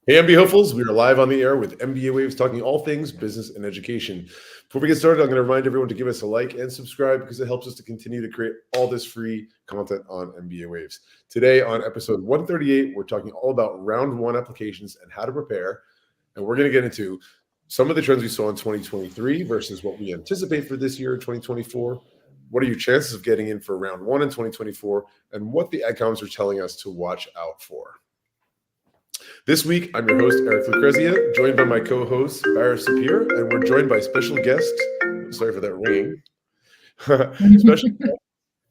Hey, MBA hopefuls, we are live on the air with MBA Waves, talking all things business and education. Before we get started, I'm going to remind everyone to give us a like and subscribe because it helps us to continue to create all this free content on MBA Waves. Today on episode 138, we're talking all about round one applications and how to prepare. And we're going to get into some of the trends we saw in 2023 versus what we anticipate for this year, 2024. What are your chances of getting in for round one in 2024? And what the adcoms are telling us to watch out for. This week, I'm your host, Eric Lucrezia, joined by my co-host, Bara Sapir, and we're joined by special guest, sorry for that ringing, special guest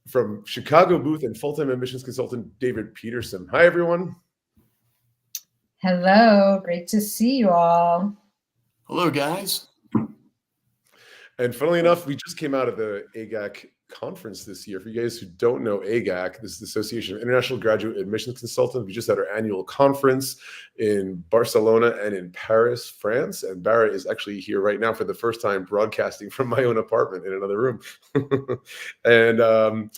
from Chicago booth and full-time admissions consultant, David Petersam. Hi, everyone. Hello, great to see you all. Hello, guys. And funnily enough, we just came out of the AGAC conference this year. For you guys who don't know AGAC, this is the Association of International Graduate Admissions Consultants. We just had our annual conference in Barcelona and in Paris, France. And Bara is actually here right now for the first time broadcasting from my own apartment in another room. And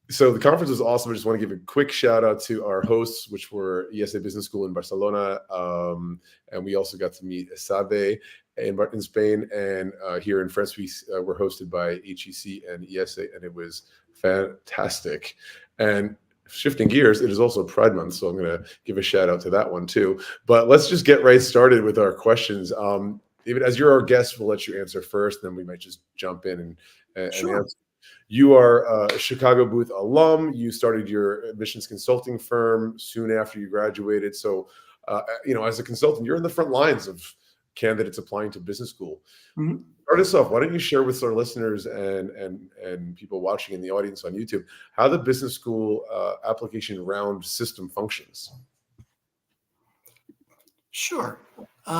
so the conference was awesome. I just want to give a quick shout out to our hosts, which were ESA Business School in Barcelona. And we also got to meet Esade in Spain, and here in France, we were hosted by HEC and ESA, and it was fantastic. And shifting gears, it is also Pride Month, so I'm going to give a shout out to that one too. But let's just get right started with our questions. David, as you're our guest, we'll let you answer first, then we might just jump in and Sure. answer. You are a Chicago booth alum. You started your admissions consulting firm soon after you graduated. So, as a consultant, you're in the front lines of candidates applying to business school. Mm-hmm. Start us off. Why don't you share with our listeners and people watching in the audience on YouTube how the business school application round system functions? Sure.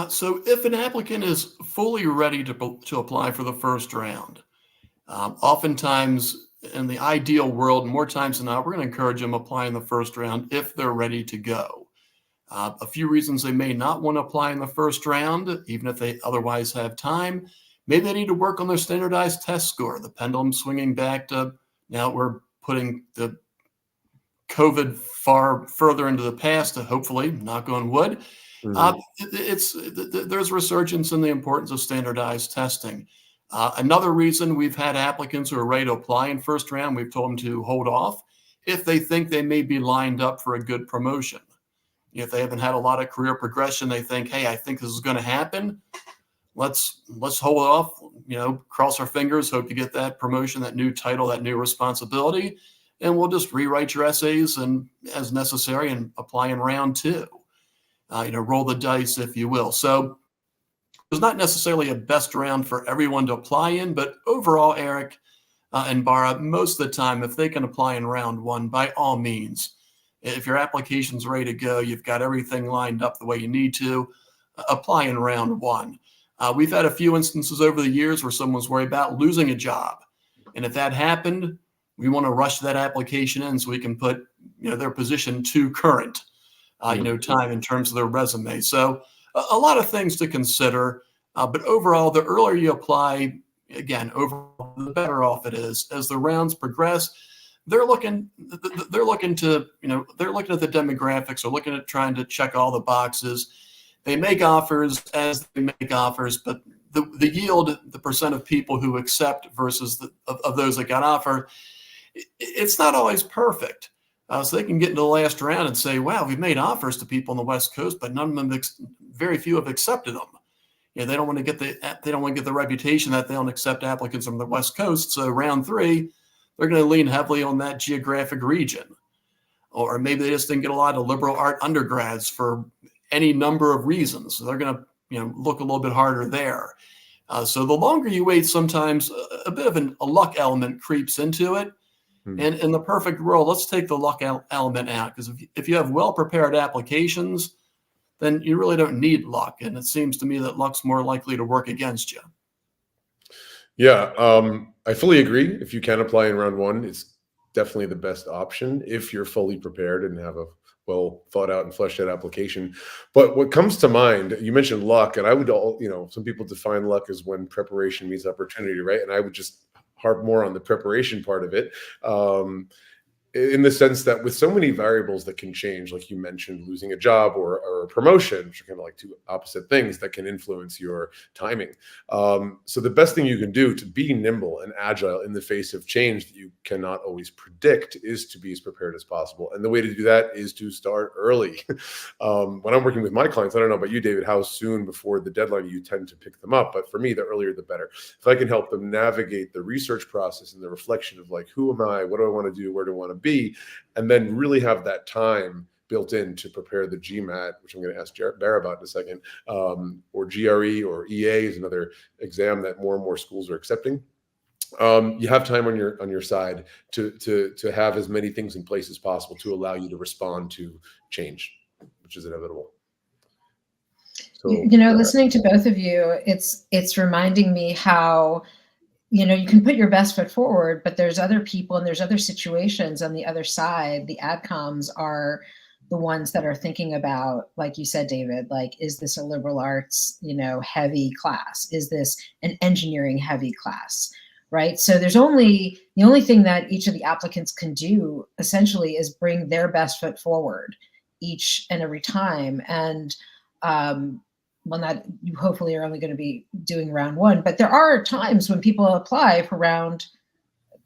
So if an applicant is fully ready to apply for the first round, oftentimes in the ideal world, more times than not, we're going to encourage them apply in the first round if they're ready to go. A few reasons they may not want to apply in the first round, even if they otherwise have time. Maybe they need to work on their standardized test score. The pendulum swinging back to now we're putting the COVID far further into the past, hopefully, knock on wood. Mm-hmm. There's resurgence in the importance of standardized testing. Another reason we've had applicants who are ready to apply in first round, we've told them to hold off if they think they may be lined up for a good promotion. If they haven't had a lot of career progression, they think, hey, I think this is going to happen. Let's hold off, cross our fingers, hope to get that promotion, that new title, that new responsibility, and we'll just rewrite your essays and as necessary and apply in round two. Roll the dice, if you will. So there's not necessarily a best round for everyone to apply in, but overall, Eric and Bara, most of the time, if they can apply in round one, by all means. If your application's ready to go, you've got everything lined up the way you need to, apply in round one. We've had a few instances over the years where someone's worried about losing a job. And if that happened, we want to rush that application in so we can put their position to current, time in terms of their resume. So a lot of things to consider. But overall, the earlier you apply, again, overall, the better off it is. As the rounds progress, they're looking at the demographics, they're looking at trying to check all the boxes. They make offers as they make offers, but the yield, the percent of people who accept versus of those that got offered, it's not always perfect. So they can get into the last round and say, wow, we've made offers to people on the West Coast, but none of them, very few have accepted them. They don't want to get the reputation that they don't accept applicants from the West Coast. So round three, they're going to lean heavily on that geographic region. Or maybe they just didn't get a lot of liberal art undergrads for any number of reasons. So they're going to look a little bit harder there. So the longer you wait, sometimes a bit of a luck element creeps into it. And in the perfect world, let's take the luck element out. Because if you have well-prepared applications, then you really don't need luck. And it seems to me that luck's more likely to work against you. Yeah, I fully agree. If you can apply in round one, it's definitely the best option if you're fully prepared and have a well thought out and fleshed out application. But what comes to mind, you mentioned luck, and I would, some people define luck as when preparation meets opportunity, right? And I would just harp more on the preparation part of it. in the sense that with so many variables that can change, like you mentioned, losing a job or a promotion, which are kind of like two opposite things that can influence your timing. So the best thing you can do to be nimble and agile in the face of change that you cannot always predict is to be as prepared as possible. And the way to do that is to start early. When I'm working with my clients, I don't know about you, David, how soon before the deadline you tend to pick them up. But for me, the earlier, the better. If I can help them navigate the research process and the reflection of like, who am I? What do I want to do? Where do I want to be, and then really have that time built in to prepare the GMAT, which I'm going to ask Bara about in a second, or GRE or EA is another exam that more and more schools are accepting. You have time on your side to have as many things in place as possible to allow you to respond to change, which is inevitable. So, listening to both of you, it's reminding me how you can put your best foot forward, but there's other people and there's other situations on the other side. The adcoms are the ones that are thinking about, like you said, David, like, is this a liberal arts, heavy class? Is this an engineering heavy class? Right. So the only thing that each of the applicants can do essentially is bring their best foot forward each and every time. And, that you hopefully are only going to be doing round one, but there are times when people apply for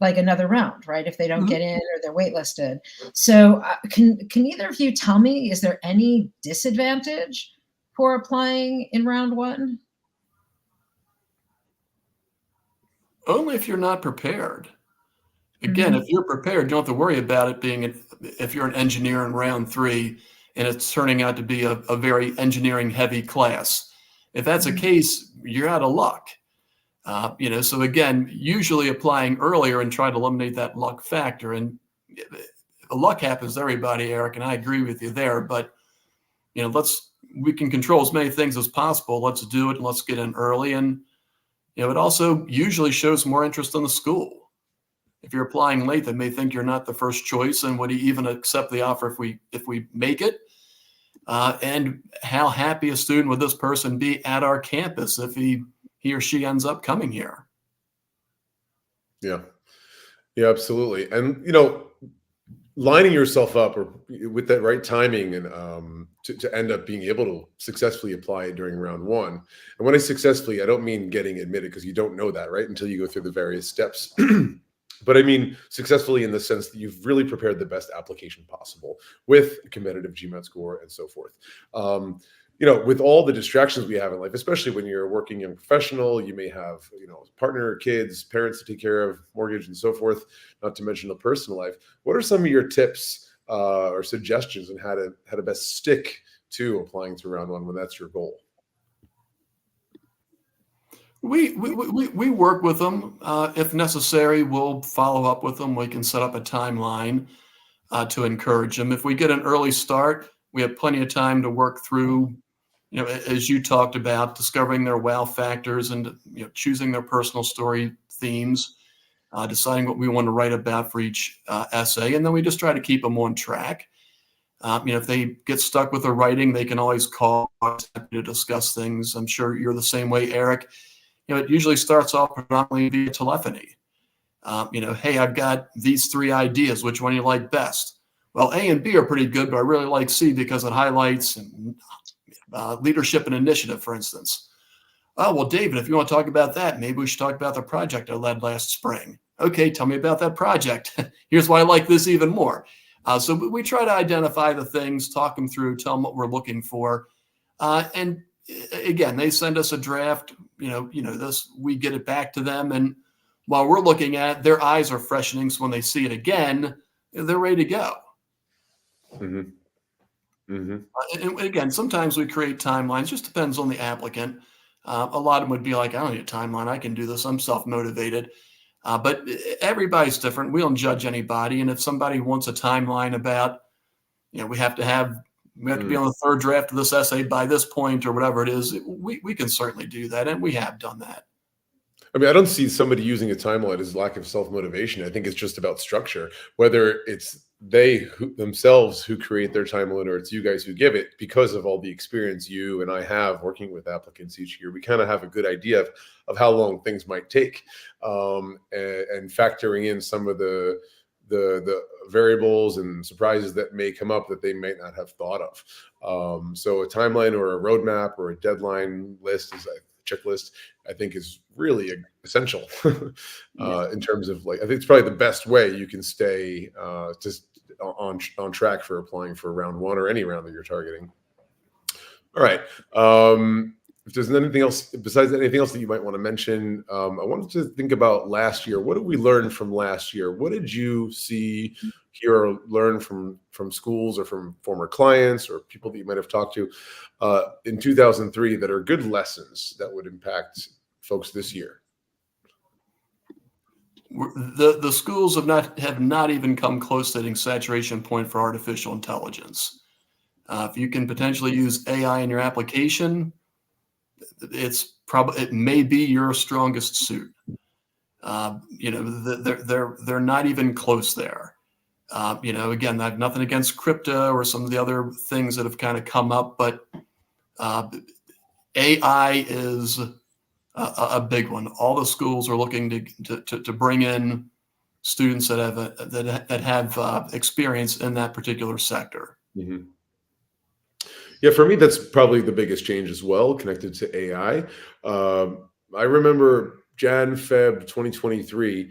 another round, right? If they don't get in or they're waitlisted. So can either of you tell me, is there any disadvantage for applying in round one? Only if you're not prepared. Again, if you're prepared, you don't have to worry about it being, if you're an engineer in round three, and it's turning out to be a very engineering heavy class. If that's the case, you're out of luck. So again, usually applying earlier and try to eliminate that luck factor. And luck happens to everybody, Eric, and I agree with you there. But we can control as many things as possible. Let's do it and let's get in early. And it also usually shows more interest in the school. If you're applying late, they may think you're not the first choice, and would he even accept the offer if we make it? And how happy a student would this person be at our campus if he or she ends up coming here? Yeah, absolutely. And lining yourself up or with that right timing and to end up being able to successfully apply during round one. And when I successfully, I don't mean getting admitted, because you don't know that, right, until you go through the various steps. But I mean successfully in the sense that you've really prepared the best application possible with a competitive GMAT score and so forth. With all the distractions we have in life, especially when you're a working young professional, you may have, partner, kids, parents to take care of, mortgage and so forth, not to mention the personal life. What are some of your tips or suggestions on how to best stick to applying to round one when that's your goal? We work with them. If necessary, we'll follow up with them. We can set up a timeline to encourage them. If we get an early start, we have plenty of time to work through, as you talked about, discovering their wow factors and choosing their personal story themes, deciding what we want to write about for each essay, and then we just try to keep them on track. If they get stuck with their writing, they can always call us to discuss things. I'm sure you're the same way, Eric. It usually starts off predominantly via telephony. Hey, I've got these 3 ideas. Which one do you like best? Well, A and B are pretty good, but I really like C because it highlights leadership and initiative, for instance. Oh, well, David, if you want to talk about that, maybe we should talk about the project I led last spring. Okay, tell me about that project. Here's why I like this even more. So we try to identify the things, talk them through, tell them what we're looking for. And again, they send us a draft, we get it back to them. And while we're looking at it, their eyes are freshening. So when they see it again, they're ready to go. And again, sometimes we create timelines, just depends on the applicant. A lot of them would be like, I don't need a timeline. I can do this. I'm self-motivated. But everybody's different. We don't judge anybody. And if somebody wants a timeline about, we have to be on the 3rd draft of this essay by this point or whatever it is, we can certainly do that. And we have done that. I mean, I don't see somebody using a timeline as lack of self-motivation. I think it's just about structure, whether it's they themselves who create their timeline or it's you guys who give it. Because of all the experience you and I have working with applicants each year, we kind of have a good idea of how long things might take, and factoring in some of the the variables and surprises that may come up that they might not have thought of. So a timeline or a roadmap or a deadline list is a checklist, I think, is really essential in terms of, like, I think it's probably the best way you can stay just on track for applying for round one or any round that you're targeting. All right. If there's anything else besides anything else that you might want to mention, I wanted to think about last year. What did we learn from last year? What did you see, hear, or learn from schools or from former clients or people that you might have talked to in 2003 that are good lessons that would impact folks this year? The schools have not even come close to hitting saturation point for artificial intelligence. If you can potentially use AI in your application, it may be your strongest suit. They're not even close there. Again, I have nothing against crypto or some of the other things that have kind of come up, but AI is a big one. All the schools are looking to bring in students that have experience in that particular sector. Mm-hmm. Yeah, for me, that's probably the biggest change as well, connected to AI. I remember Feb 2023,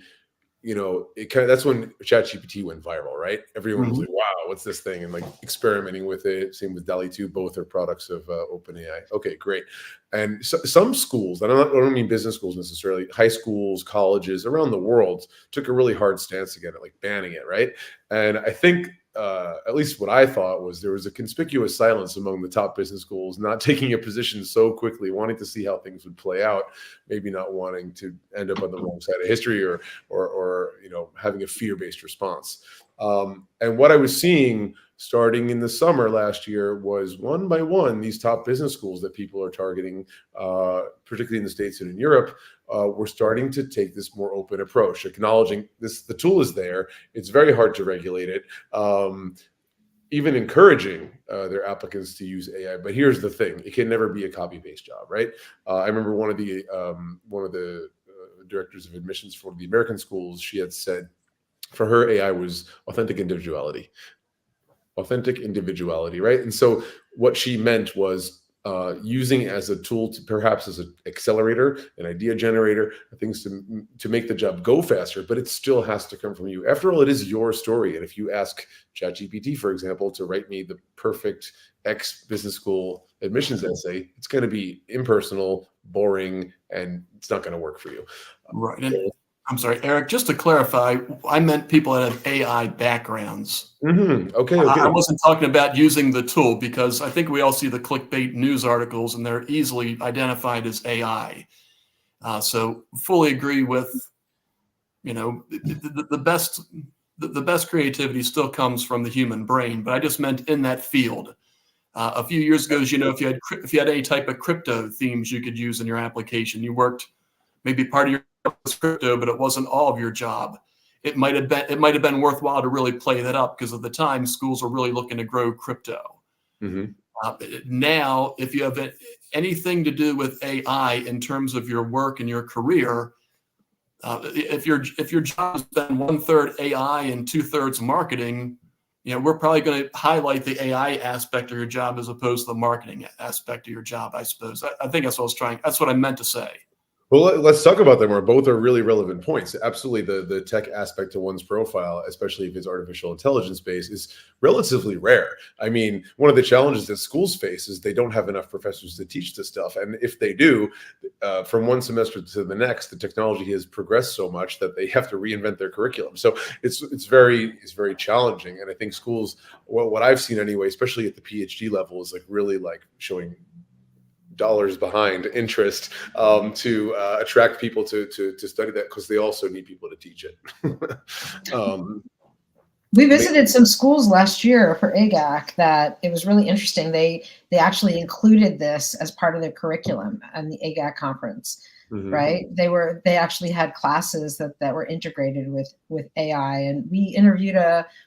that's when ChatGPT went viral, right? Everyone was like, wow, what's this thing? And like experimenting with it. Same with DALL-E 2, both are products of OpenAI. Okay, great. And so, some schools, I don't mean business schools necessarily, high schools, colleges around the world took a really hard stance against it, like banning it, right? And I think, at least what I thought was, there was a conspicuous silence among the top business schools, not taking a position so quickly, wanting to see how things would play out, maybe not wanting to end up on the wrong side of history or having a fear-based response. And what I was seeing starting in the summer last year was, one by one, these top business schools that people are targeting, particularly in the States and in Europe, were starting to take this more open approach, acknowledging the tool is there. It's very hard to regulate it, even encouraging their applicants to use AI. But here's the thing: it can never be a copy-paste job, right? I remember one of the directors of admissions for the American schools, she had said for her, AI was authentic individuality, right? And so what she meant was using as a tool, to perhaps as an accelerator, an idea generator, things to make the job go faster, but it still has to come from you. After all, it is your story. And if you ask ChatGPT, for example, to write me the perfect X business school admissions essay, it's going to be impersonal, boring, and it's not going to work for you. Right. And I'm sorry, Eric, just to clarify, I meant people that have AI backgrounds. Mm-hmm. Okay. I wasn't talking about using the tool, because I think we all see the clickbait news articles and they're easily identified as AI. So fully agree with, the best creativity still comes from the human brain, but I just meant in that field. A few years ago, if you had any type of crypto themes you could use in your application, you worked, maybe part of your was crypto, but it wasn't all of your job. It might have been worthwhile to really play that up, because at the time schools were really looking to grow crypto. Mm-hmm. Now, if you have anything to do with AI in terms of your work and your career, if your job has been 1/3 AI and 2/3 marketing, we're probably going to highlight the AI aspect of your job as opposed to the marketing aspect of your job, I suppose. I think that's what I meant to say. Well, let's talk about them more. Both are really relevant points. Absolutely, the tech aspect to one's profile, especially if it's artificial intelligence based, is relatively rare. I mean, one of the challenges that schools face is they don't have enough professors to teach this stuff. And if they do, from one semester to the next, the technology has progressed so much that they have to reinvent their curriculum. So it's very challenging. And I think schools, what I've seen anyway, especially at the PhD level, is like really like showing dollars behind interest to attract people to study that, because they also need people to teach it. We visited some schools last year for AGAC that it was really interesting. They actually included this as part of their curriculum and the AGAC conference, mm-hmm. right? They actually had classes that were integrated with AI. And we interviewed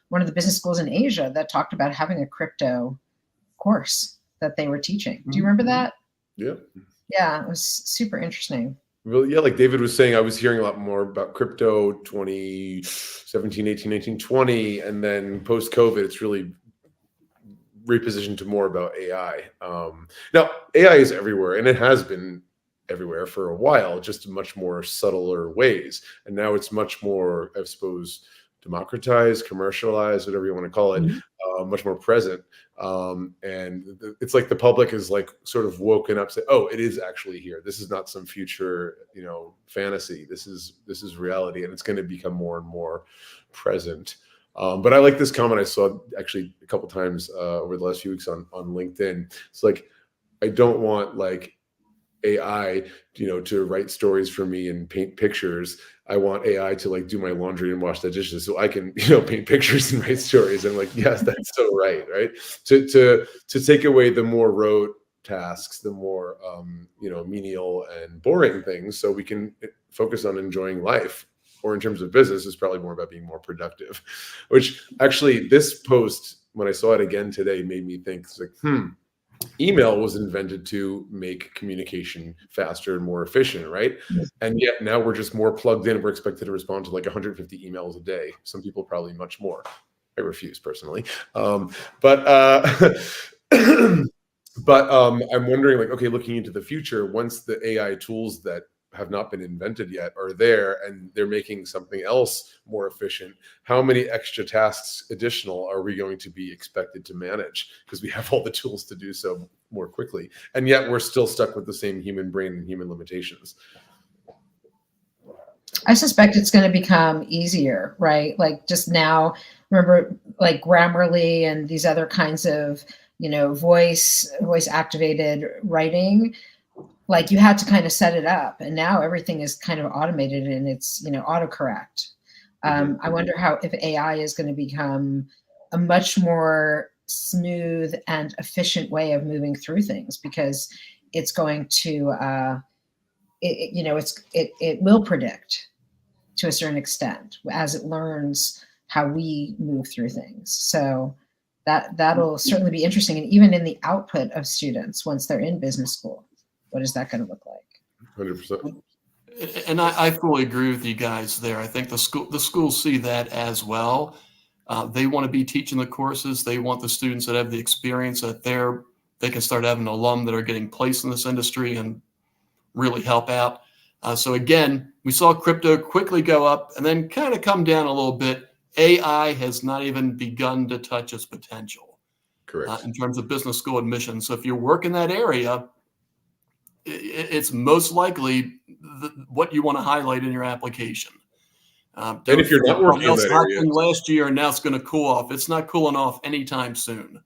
one of the business schools in Asia that talked about having a crypto course that they were teaching. Do you remember that? Yeah. Yeah, it was super interesting. Well, yeah, like David was saying, I was hearing a lot more about crypto 2017, 18, 19, 20, and then post-COVID, it's really repositioned to more about AI. Now, AI is everywhere, and it has been everywhere for a while, just in much more subtler ways. And now it's much more, I suppose, democratized, commercialized, whatever you want to call it, much more present. It's like the public is like sort of woken up, say, oh, it is actually here. This is not some future, fantasy. This is reality, and it's going to become more and more present. But I like this comment I saw actually a couple times over the last few weeks on LinkedIn. It's like, I don't want like AI, to write stories for me and paint pictures. I want AI to like do my laundry and wash the dishes so I can, paint pictures and write stories. And I'm like, yes, that's so right. To take away the more rote tasks, the more, menial and boring things, so we can focus on enjoying life. Or in terms of business, is probably more about being more productive, which actually this post, when I saw it again today, made me think, it's like, email was invented to make communication faster and more efficient, right? Yes. And yet now we're just more plugged in. We're expected to respond to like 150 emails a day. Some people probably much more. I refuse personally. But I'm wondering, like, okay, looking into the future, once the AI tools that have not been invented yet are there and they're making something else more efficient, how many extra tasks additional are we going to be expected to manage, because we have all the tools to do so more quickly, and yet we're still stuck with the same human brain and human limitations? I suspect it's going to become easier, right? Like just now, remember like Grammarly and these other kinds of, voice activated writing. Like you had to kind of set it up, and now everything is kind of automated and it's, autocorrect. I wonder if AI is going to become a much more smooth and efficient way of moving through things, because it's going to, it will predict to a certain extent as it learns how we move through things. So that'll certainly be interesting. And even in the output of students, once they're in business school, what is that going to look like? 100%. And I fully agree with you guys there. I think the schools see that as well. They want to be teaching the courses. They want the students that have the experience that they can start having alum that are getting placed in this industry and really help out. So again, we saw crypto quickly go up and then kind of come down a little bit. AI has not even begun to touch its potential. Correct. In terms of business school admissions. So if you work in that area, it's most likely what you want to highlight in your application. And if you're not working in that area, last year and now it's going to cool off. It's not cooling off anytime soon.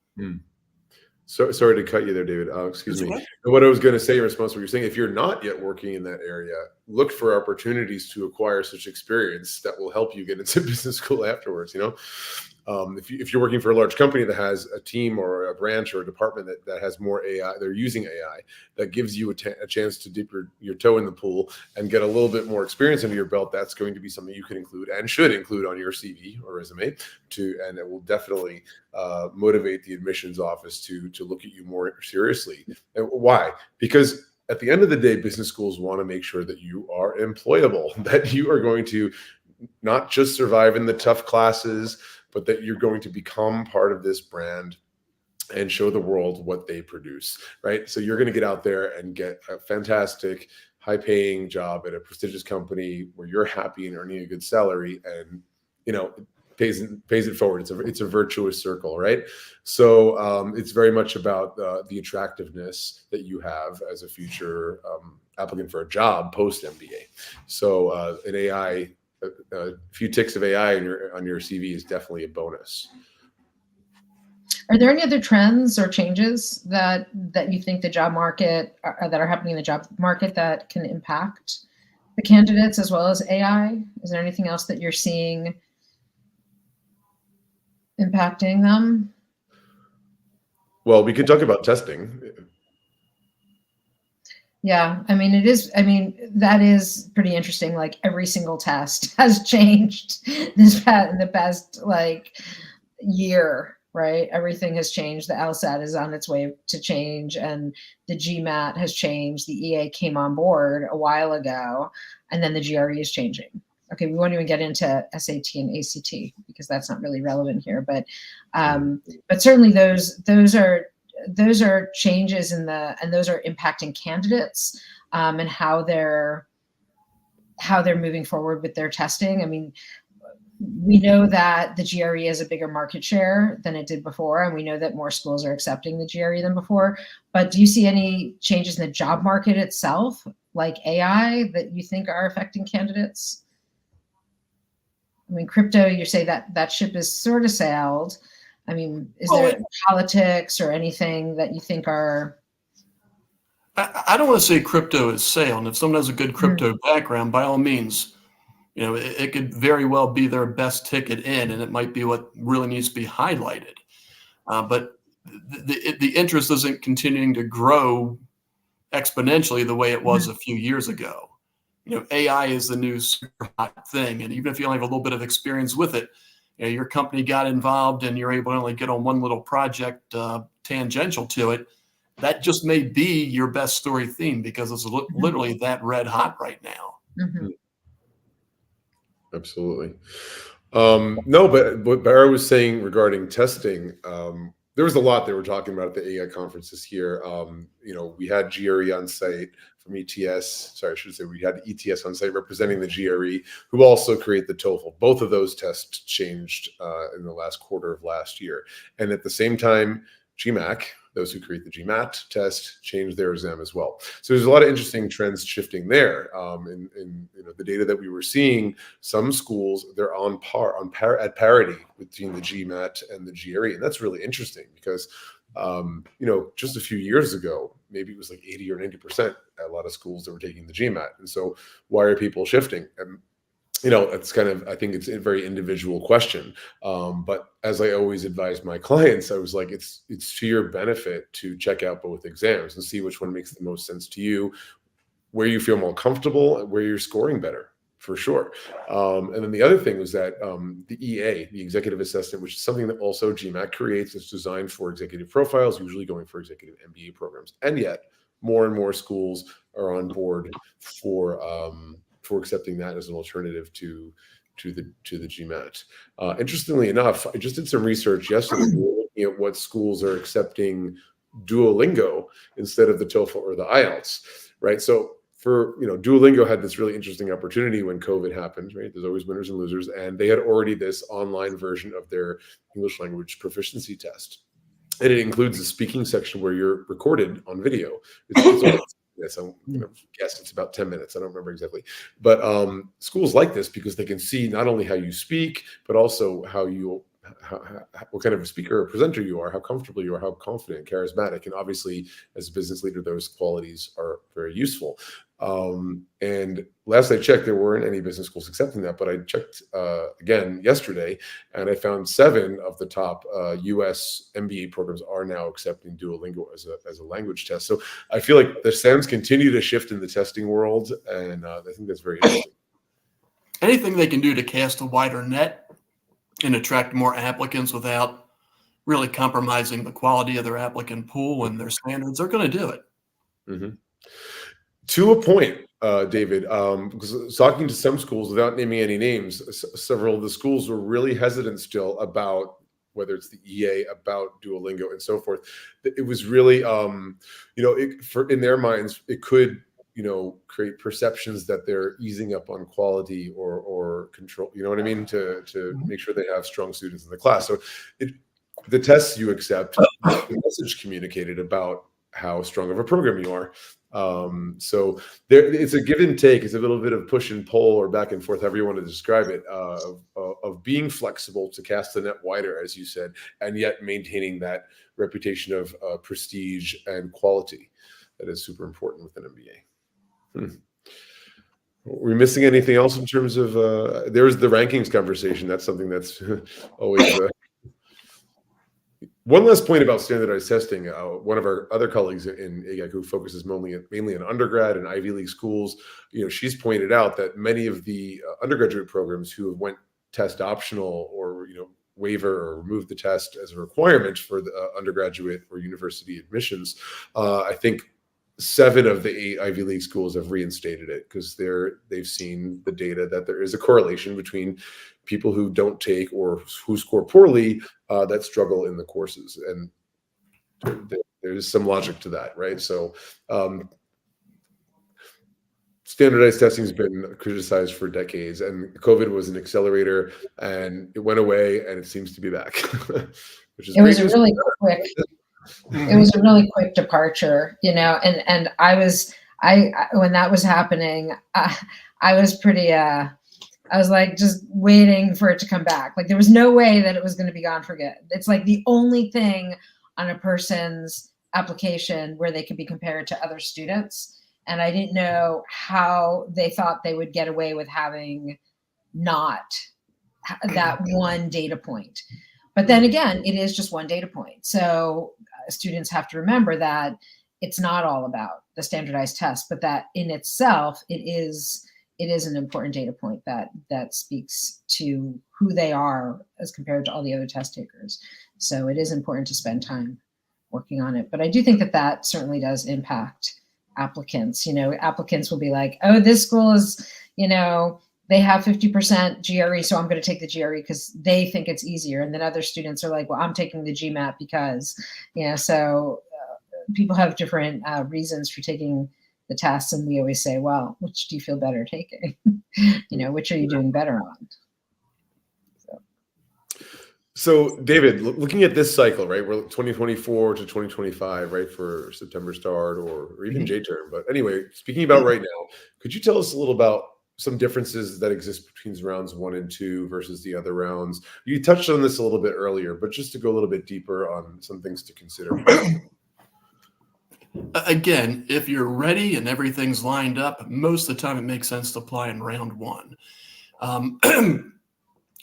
So sorry to cut you there, David. Excuse me. What I was going to say in response to what you're saying, if you're not yet working in that area, look for opportunities to acquire such experience that will help you get into business school afterwards. If you're working for a large company that has a team or a branch or a department that has more AI, they're using AI, that gives you a chance to dip your toe in the pool and get a little bit more experience under your belt. That's going to be something you can include and should include on your CV or resume, and it will definitely motivate the admissions office to look at you more seriously. And why? Because at the end of the day, business schools want to make sure that you are employable, that you are going to not just survive in the tough classes, but that you're going to become part of this brand and show the world what they produce, right? So you're going to get out there and get a fantastic, high-paying job at a prestigious company where you're happy and earning a good salary, and pays it forward. It's a virtuous circle, right? So it's very much about the attractiveness that you have as a future applicant for a job post MBA. So an AI. A few ticks of AI on your CV is definitely a bonus. Are there any other trends or changes that you think the job market that are happening in the job market that can impact the candidates as well as AI? Is there anything else that you're seeing impacting them? Well, we could talk about testing. Yeah, that is pretty interesting. Like every single test has changed in the past like year. right? Everything has changed. The LSAT is on its way to change, and the GMAT has changed. The EA came on board a while ago, and then the GRE is changing. Okay, we won't even get into SAT and ACT because that's not really relevant here, but certainly those are changes and those are impacting candidates and how they're moving forward with their testing. I mean, we know that the GRE has a bigger market share than it did before, and we know that more schools are accepting the GRE than before. But do you see any changes in the job market itself, like AI, that you think are affecting candidates? I mean, crypto, you say that ship is sort of sailed. I mean, is there politics or anything that you think are? I don't want to say crypto is sailed. If someone has a good crypto background, by all means, it could very well be their best ticket in, and it might be what really needs to be highlighted. But the interest isn't continuing to grow exponentially the way it was a few years ago. AI is the new super hot thing, and even if you only have a little bit of experience with it, your company got involved and you're able to only get on one little project tangential to it. That just may be your best story theme because it's literally that red hot right now. Mm-hmm. Absolutely. No, but what Bara was saying regarding testing, there was a lot they were talking about at the AI conference this year. We had GRE on site from ETS. Sorry, I should say we had ETS on site representing the GRE, who also create the TOEFL. Both of those tests changed in the last quarter of last year. And at the same time, GMAC, those who create the GMAT test, changed their exam as well. So there's a lot of interesting trends shifting there. In the data that we were seeing, some schools, they're at parity between the GMAT and the GRE. And that's really interesting because, just a few years ago, maybe it was like 80 or 90% at a lot of schools that were taking the GMAT. And so why are people shifting? And it's kind of, I think it's a very individual question. But as I always advise my clients, I was like, it's to your benefit to check out both exams and see which one makes the most sense to you, where you feel more comfortable and where you're scoring better, for sure. And then the other thing was that the EA, the executive assessment, which is something that also GMAT creates, it's designed for executive profiles, usually going for executive MBA programs. And yet more and more schools are on board for accepting that as an alternative to the GMAT. Interestingly enough, I just did some research yesterday looking at what schools are accepting Duolingo instead of the TOEFL or the IELTS, right? So Duolingo had this really interesting opportunity when COVID happened, right? There's always winners and losers, and they had already this online version of their English language proficiency test. And it includes a speaking section where you're recorded on video. Yes, I'm going to guess it's about 10 minutes. I don't remember exactly. But schools like this because they can see not only how you speak, but also what kind of a speaker or presenter you are, how comfortable you are, how confident, charismatic. And obviously, as a business leader, those qualities are very useful. And last I checked, there weren't any business schools accepting that, but I checked again yesterday, and I found 7 of the top US MBA programs are now accepting Duolingo as a language test. So I feel like the sands continue to shift in the testing world, and I think that's very interesting. Anything they can do to cast a wider net and attract more applicants without really compromising the quality of their applicant pool and their standards, they're going to do it. Mm-hmm. To a point, David, because talking to some schools, without naming any names, several of the schools were really hesitant still about whether it's the EA, about Duolingo and so forth. It was really, in their minds, it could, create perceptions that they're easing up on quality or control, you know what I mean, to make sure they have strong students in the class. So the tests you accept, the message communicated about how strong of a program you are. So it's a give and take. It's a little bit of push and pull or back and forth, however you want to describe it, of being flexible to cast the net wider, as you said, and yet maintaining that reputation of prestige and quality that is super important with an MBA. Are we missing anything else in terms of there's the rankings conversation? That's something that's always one last point about standardized testing. One of our other colleagues in AGAC who focuses mainly on undergrad and Ivy League schools, she's pointed out that many of the undergraduate programs who went test optional or waiver or remove the test as a requirement for the undergraduate or university admissions, I think 7 of the 8 Ivy League schools have reinstated it because they've seen the data that there is a correlation between people who don't take or who score poorly that struggle in the courses, and there's some logic to that, right? So standardized testing has been criticized for decades, and COVID was an accelerator, and it went away, and it seems to be back, which is It was great a news. really quick. It was a really quick departure, and I when that was happening, I was pretty. I was like just waiting for it to come back. Like there was no way that it was going to be gone for good. It's like the only thing on a person's application where they could be compared to other students. And I didn't know how they thought they would get away with having not that one data point. But then again, it is just one data point. So students have to remember that it's not all about the standardized test, but that in itself, it is an important data point that speaks to who they are as compared to all the other test takers. So it is important to spend time working on it. But I do think that certainly does impact applicants. Applicants will be like, oh, this school is, they have 50% GRE, so I'm going to take the GRE because they think it's easier. And then other students are like, well, I'm taking the GMAT because, so people have different reasons for taking the tests. And we always say, well, which do you feel better taking? Which are you doing better on? So David, looking at this cycle, right, we're 2024 to 2025, right, for September start or even J-term. But anyway, speaking about right now, could you tell us a little about some differences that exist between rounds 1 and 2 versus the other rounds? You touched on this a little bit earlier, but just to go a little bit deeper on some things to consider. Again, if you're ready and everything's lined up, most of the time it makes sense to apply in round 1.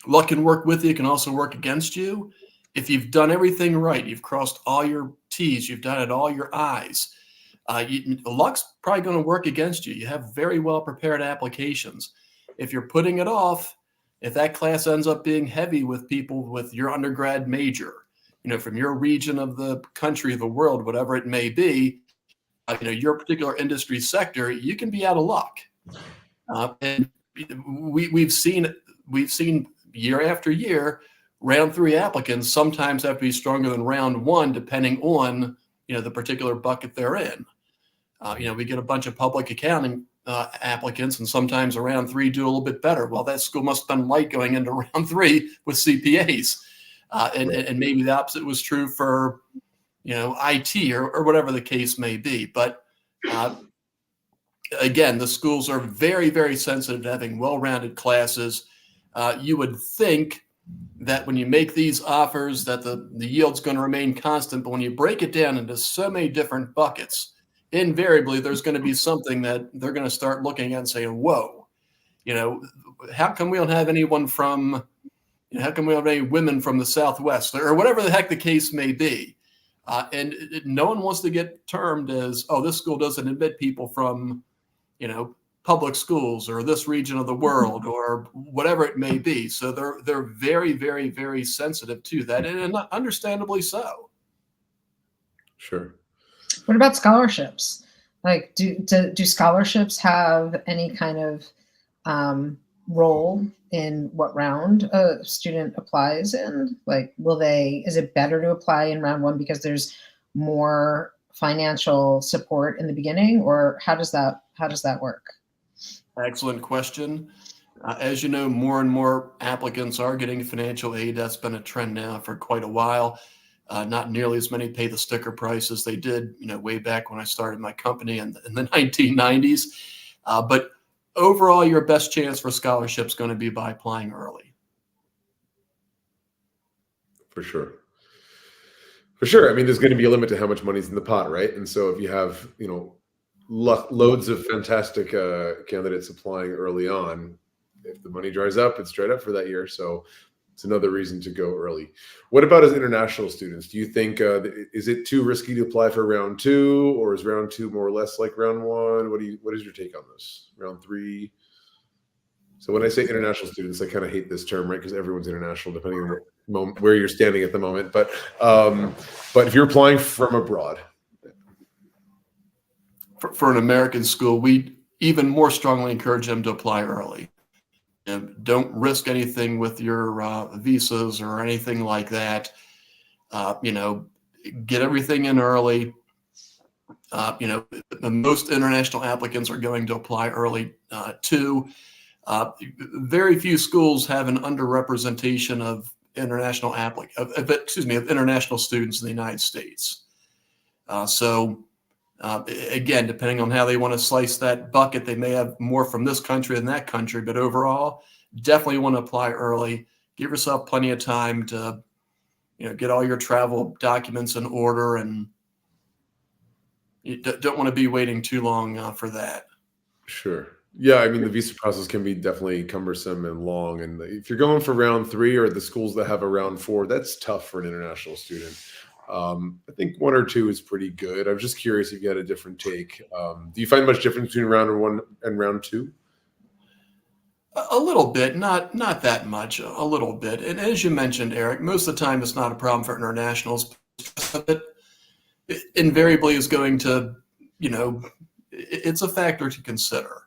Luck can work with you, can also work against you. If you've done everything right, you've crossed all your T's, you've dotted all your I's, luck's probably going to work against you. You have very well prepared applications. If you're putting it off, if that class ends up being heavy with people with your undergrad major, from your region of the country, the world, whatever it may be, your particular industry sector, you can be out of luck. And we've seen year after year, round 3 applicants sometimes have to be stronger than round 1, depending on the particular bucket they're in. We get a bunch of public accounting applicants, and sometimes around 3 do a little bit better. Well, that school must have been light going into round 3 with CPAs, and maybe the opposite was true for IT or whatever the case may be. But again, the schools are very, very sensitive to having well-rounded classes. You would think that when you make these offers that the yield's going to remain constant, but when you break it down into so many different buckets, invariably there's going to be something that they're going to start looking at and saying, whoa, how come we don't have anyone from, how come we don't have any women from the Southwest or whatever the heck the case may be? And no one wants to get termed as, oh, this school doesn't admit people from, public schools or this region of the world or whatever it may be. So they're very, very, very sensitive to that, and understandably so. Sure. What about scholarships? Like, do scholarships have any kind of role in what round a student applies in? Like, is it better to apply in round 1 because there's more financial support in the beginning, or how does that work? Excellent question. As you know, more and more applicants are getting financial aid. That's been a trend now for quite a while. Not nearly as many pay the sticker price as they did, way back when I started my company in the 1990s. But overall, your best chance for scholarship is going to be by applying early. For sure. For sure. I mean, there's going to be a limit to how much money's in the pot, right? And so if you have, loads of fantastic candidates applying early on, if the money dries up, it's dried up for that year. So it's another reason to go early. What about as international students? Do you think, is it too risky to apply for round 2, or is round 2 more or less like round 1? What is your take on this? Round 3? So when I say international students, I kind of hate this term, right? Because everyone's international, depending on moment, where you're standing at the moment. But if you're applying from abroad, for an American school, we even more strongly encourage them to apply early. And don't risk anything with your visas or anything like that. Get everything in early. Most international applicants are going to apply early too. Very few schools have an underrepresentation of international international students in the United States. Again, depending on how they want to slice that bucket, they may have more from this country than that country, but overall, definitely want to apply early. Give yourself plenty of time to, get all your travel documents in order, and you don't want to be waiting too long for that. Sure. Yeah, I mean, the visa process can be definitely cumbersome and long. And if you're going for round 3 or the schools that have a round 4, that's tough for an international student. I think 1 or 2 is pretty good. I'm just curious if you had a different take. Do you find much difference between round 1 and round 2? A little bit, not that much, a little bit. And as you mentioned, Eric, most of the time it's not a problem for internationals. It invariably is going to, it's a factor to consider.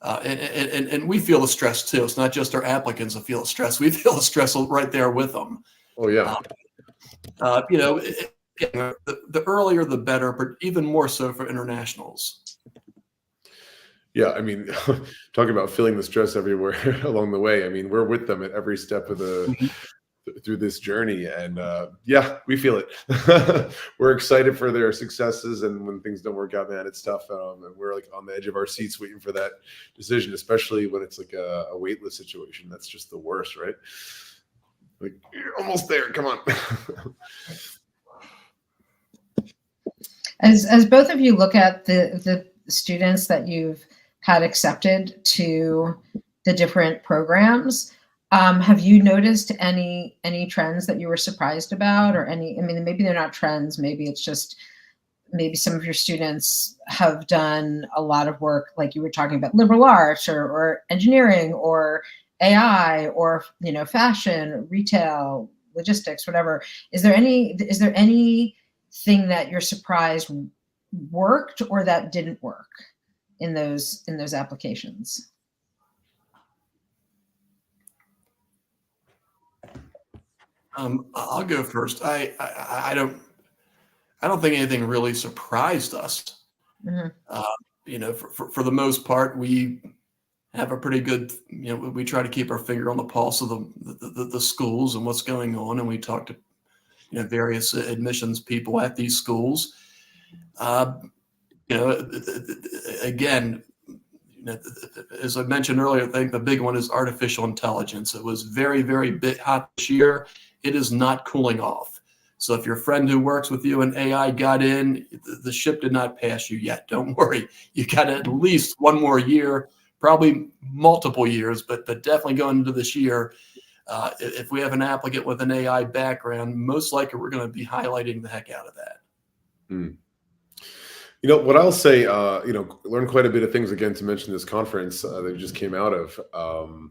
And we feel the stress too. It's not just our applicants that feel the stress. We feel the stress right there with them. Oh, yeah. The earlier the better, but even more so for internationals. Yeah, I mean, talking about feeling the stress everywhere along the way. I mean, we're with them at every step of through this journey, and yeah, we feel it. We're excited for their successes, and when things don't work out, man, it's tough. And we're like on the edge of our seats waiting for that decision, especially when it's like a waitlist situation. That's just the worst, right? Like, you're almost there. Come on. As both of you look at the students that you've had accepted to the different programs, have you noticed any trends that you were surprised about, or maybe they're not trends, maybe it's just maybe some of your students have done a lot of work, like you were talking about liberal arts or engineering or AI or fashion, retail, logistics, whatever. Is there anything that you're surprised worked or that didn't work in those applications? I'll go first. I don't think anything really surprised us. Mm-hmm. For the most part, we have a pretty good, we try to keep our finger on the pulse of the schools and what's going on, and we talk to various admissions people at these schools. Again, as I mentioned earlier, I think the big one is artificial intelligence. It was very, very hot this year. It is not cooling off. So if your friend who works with you in AI got in, the ship did not pass you yet. Don't worry. You got at least one more year, probably multiple years, but definitely going into this year. If we have an applicant with an AI background, most likely we're going to be highlighting the heck out of that. What I'll say, learned quite a bit of things, again, to mention this conference that just came out of.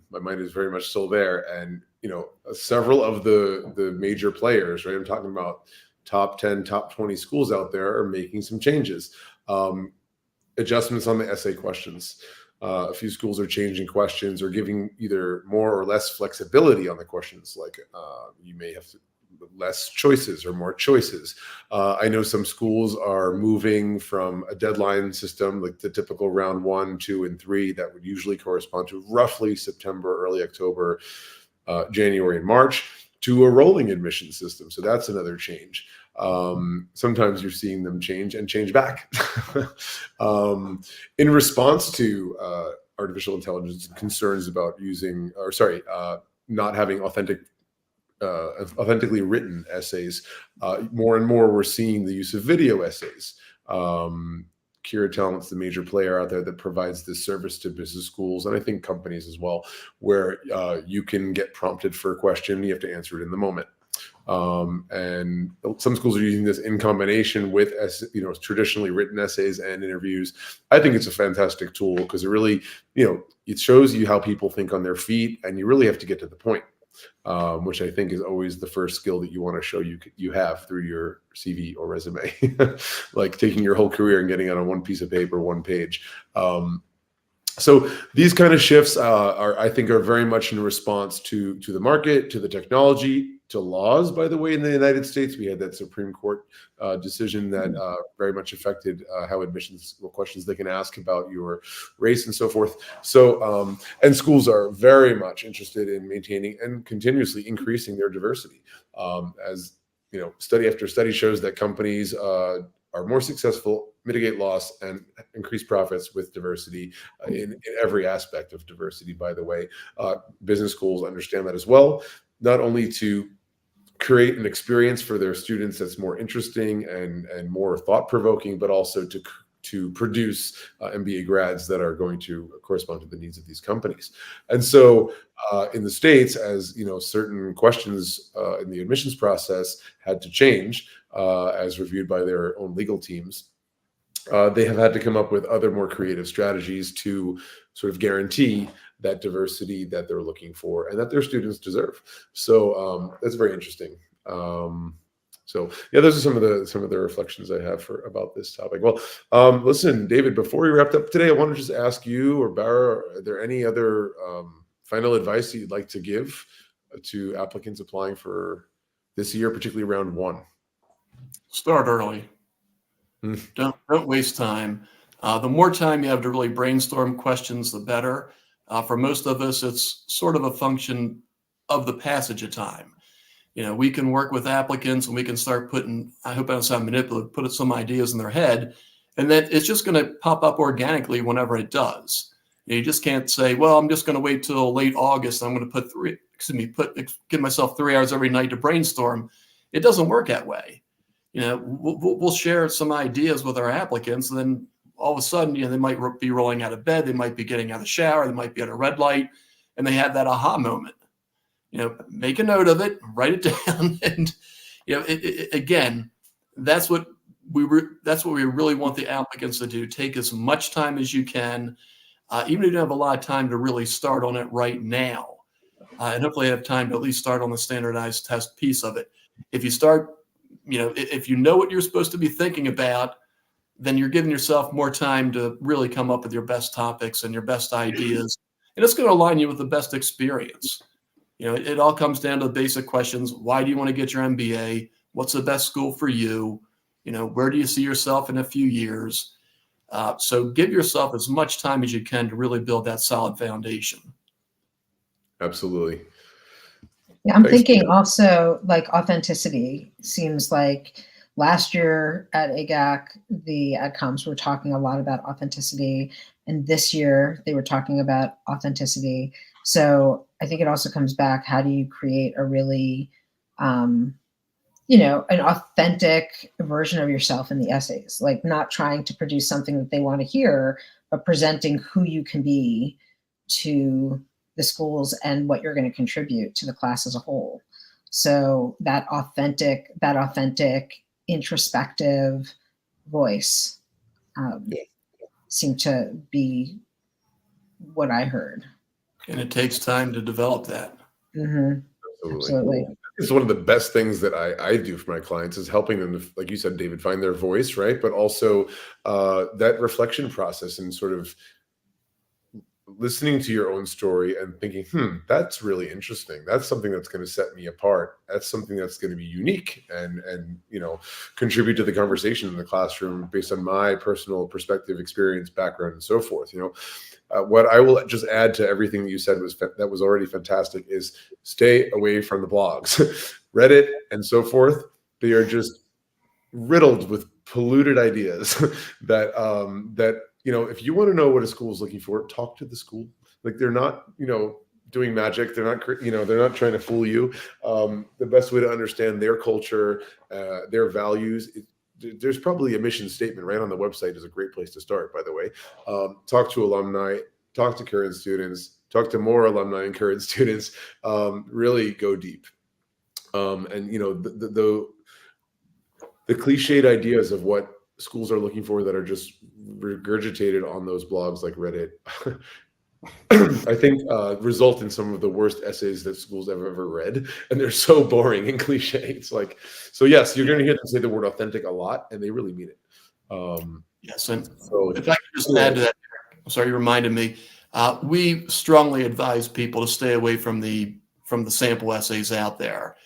My mind is very much still there. And, several of the major players, right? I'm talking about top 10, top 20 schools out there are making some changes. Adjustments on the essay questions. A few schools are changing questions or giving either more or less flexibility on the questions. Like you may have less choices or more choices. I know some schools are moving from a deadline system, like the typical round 1, 2, and 3 that would usually correspond to roughly September, early October, January, and March, to a rolling admission system. So that's another change. Sometimes you're seeing them change and change back. In response to artificial intelligence and concerns about not having authentically written essays, more and more we're seeing the use of video essays. Kira Talent's the major player out there that provides this service to business schools, and I think companies as well, where you can get prompted for a question, you have to answer it in the moment. And some schools are using this in combination with traditionally written essays and interviews. I think it's a fantastic tool because it really, it shows you how people think on their feet, and you really have to get to the point. which I think is always the first skill that you want to show you have through your CV or resume, like taking your whole career and getting it on one piece of paper, one page. So these kind of shifts I think, are very much in response to the market, to the technology, to laws. By the way, in the United States, we had that Supreme Court decision that very much affected how admissions, what questions they can ask about your race and so forth. So, and schools are very much interested in maintaining and continuously increasing their diversity. As you know, study after study shows that companies are more successful, mitigate loss, and increase profits with diversity in every aspect of diversity, by the way. Business schools understand that as well, not only to create an experience for their students that's more interesting and more thought-provoking, but also to produce MBA grads that are going to correspond to the needs of these companies. And so in the States, as you know, certain questions in the admissions process had to change as reviewed by their own legal teams. They have had to come up with other more creative strategies to sort of guarantee that diversity that they're looking for and that their students deserve. So that's very interesting. So yeah, those are some of the reflections I have about this topic. Well, listen, David, before we wrapped up today, I want to just ask you or Bara, are there any other final advice that you'd like to give to applicants applying for this year, particularly round one? Start early. Don't waste time. The more time you have to really brainstorm questions, the better. For most of us, it's sort of a function of the passage of time. You know, we can work with applicants and we can start putting, I hope I don't sound manipulative, put some ideas in their head, and then it's just going to pop up organically whenever it does. You just can't say, well, I'm just going to wait till late August. I'm going to give myself 3 hours every night to brainstorm. It doesn't work that way. You know, we'll share some ideas with our applicants, and then all of a sudden, you know, they might be rolling out of bed, they might be getting out of the shower, they might be at a red light, and they have that aha moment. You know, make a note of it, write it down, and you know, again, that's what we really want the applicants to do. Take as much time as you can, even if you don't have a lot of time to really start on it right now, and hopefully have time to at least start on the standardized test piece of it. If you start, you know, if you know what you're supposed to be thinking about, then you're giving yourself more time to really come up with your best topics and your best ideas, and it's going to align you with the best experience. You know, it all comes down to the basic questions. Why do you want to get your MBA? What's the best school for you? You know, where do you see yourself in a few years? So give yourself as much time as you can to really build that solid foundation. Absolutely. Yeah, I'm thinking also like authenticity. Seems like last year at AGAC, the AdComs were talking a lot about authenticity, and this year they were talking about authenticity. So I think it also comes back, how do you create a really, you know, an authentic version of yourself in the essays, like not trying to produce something that they want to hear, but presenting who you can be to the schools and what you're going to contribute to the class as a whole. So that authentic, introspective voice seemed to be what I heard. And it takes time to develop that. Mm-hmm. Absolutely. It's one of the best things that I do for my clients is helping them to, like you said, David, find their voice, right? But also that reflection process and sort of listening to your own story and thinking, that's really interesting. That's something that's going to set me apart. That's something that's going to be unique and you know, contribute to the conversation in the classroom based on my personal perspective, experience, background, and so forth. You know, what I will just add to everything that you said that was already fantastic is stay away from the blogs, Reddit, and so forth. They are just riddled with polluted ideas that you know, if you want to know what a school is looking for, talk to the school. Like, they're not, you know, doing magic. They're not, you know, they're not trying to fool you. The best way to understand their culture, their values, there's probably a mission statement right on the website is a great place to start, by the way. Talk to alumni, talk to current students, talk to more alumni and current students, really go deep. And, you know, the cliched ideas of what schools are looking for that are just regurgitated on those blogs like Reddit I think result in some of the worst essays that schools have ever read, and they're so boring and cliche. It's like, so yes, you're going to hear them say the word authentic a lot, and they really mean it. Yes, and So if I could just add to that, I'm sorry, you reminded me. We strongly advise people to stay away from the sample essays out there.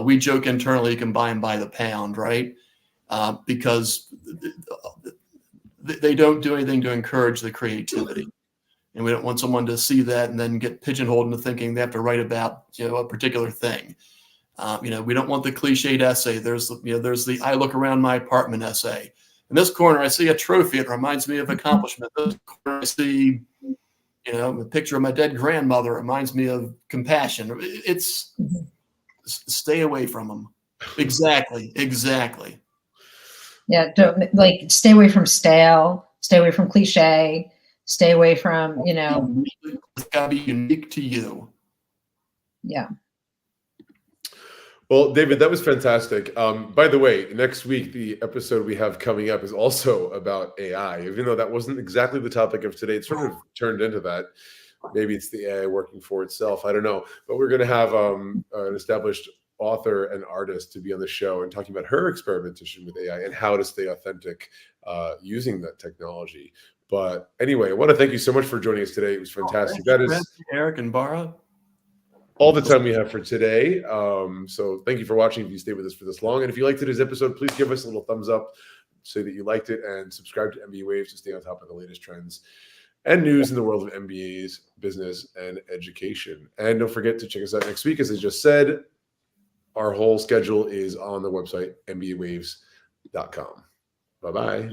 We joke internally, you can buy them by the pound, right? Because they don't do anything to encourage the creativity. And we don't want someone to see that and then get pigeonholed into thinking they have to write about, a particular thing. We don't want the cliched essay. There's the I look around my apartment essay. In this corner, I see a trophy. It reminds me of accomplishment. In this corner, I see, a picture of my dead grandmother. It reminds me of compassion. It's stay away from them. Exactly. Yeah, don't stay away from stale, stay away from cliche, stay away from, It's got to be unique to you. Yeah. Well, David, that was fantastic. By the way, next week, the episode we have coming up is also about AI. Even though that wasn't exactly the topic of today, it sort of turned into that. Maybe it's the AI working for itself. I don't know. But we're going to have an established author and artist to be on the show and talking about her experimentation with AI and how to stay authentic using that technology. But anyway, I want to thank you so much for joining us today. It was fantastic. That is Eric and Bara. All the time we have for today. So thank you for watching if you stayed with us for this long. And if you liked today's episode, please give us a little thumbs up, say that you liked it, and subscribe to MBA Waves to stay on top of the latest trends and news in the world of MBAs, business, and education. And don't forget to check us out next week. As I just said, our whole schedule is on the website, mbawaves.com. Bye-bye.